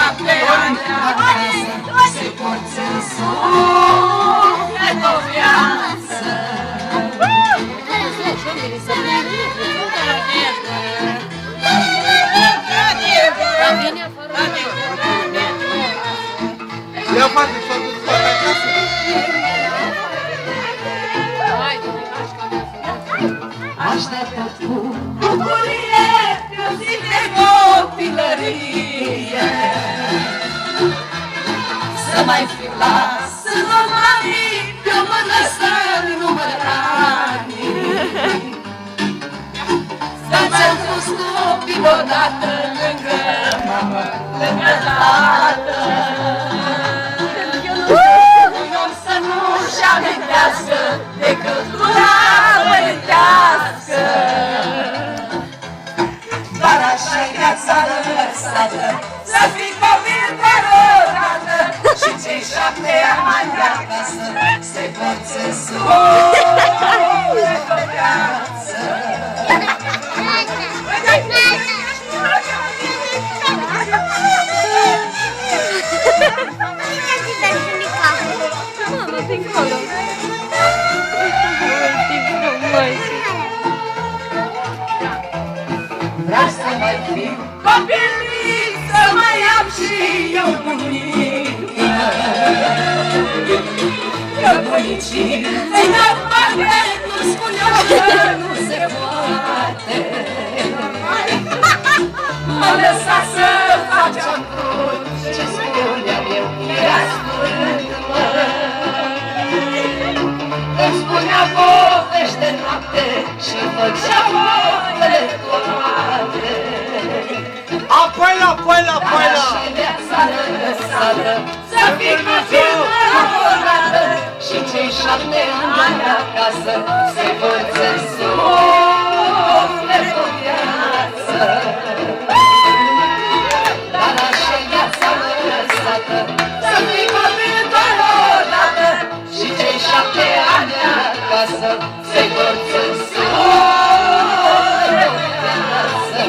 7 ani acasă, se porți în suflet o viață. Ia față, s-a dus toată acasă. Așteptat cu bucurie o zi de copilărie, să mai fiu las în romanii, pe o mână să număr anii. Să-ți-am pus copil odată lângă mamă, lângă tată. Un să nu-și amintească decât luna părintească. Dar așa-i viața lăsată, să fii copil doar o dată, și cei 7 ani mai de acasă se porți în suflet o viață. Mama, tem calor. Vreau să mai fiu copil mic, să mai am și eu bunică. Că bunicii îi dau parte, nu spun eu că nu se poate. Mă lăsa să facem tot ce spuneam eu, era spune-mă. Îmi spunea povești de noapte și făcea vorbele toate. Apoi la, apoi la, apoi la! Așa-i viața lăsată, să fii copil o dată, și cei 7 ani acasă se porți în suflet o viață. Dar așa-i viața lăsată, să fii copil doar o dată, și cei 7 ani acasă se porți în suflet o viață.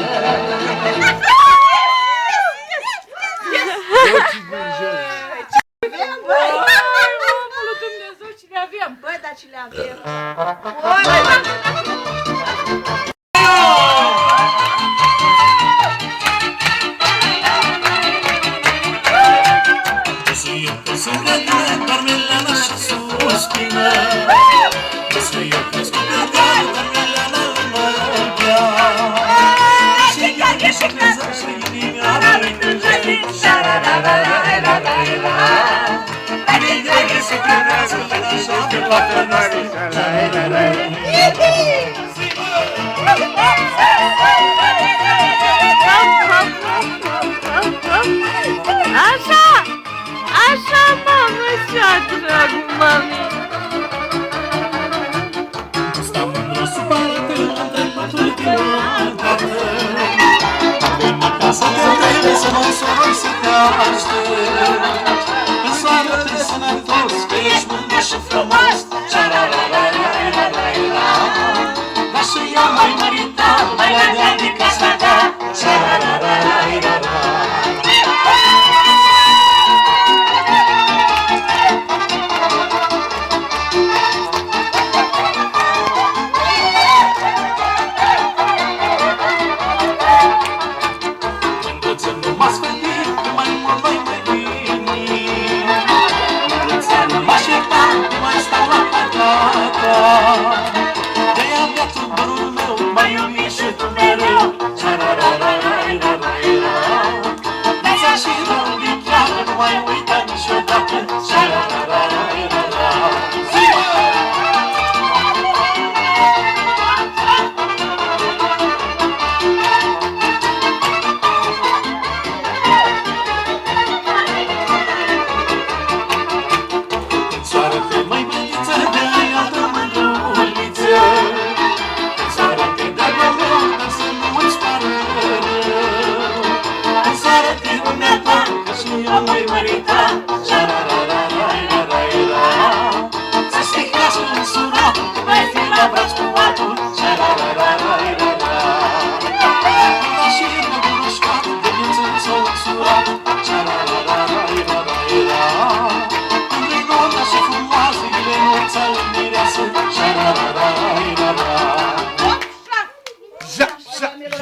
Băi, dar ce le avem? Așa! Așa, mamă, așa, dragul mami! Stau în spate, am trecut ultima dată. Avem acasă de vreme să mă sori să te aștept. În soară te sănătos, că ești mândru și frumos. Ța-la-la-la-la-la-la-la-la. Dar și ea mai mărita, mai la dea de casa ta. Ța-la-la-la-la-la-la-la. Mai mult mai bine, nu-ți-am așteptat, nu mai stau la viața lui mireasă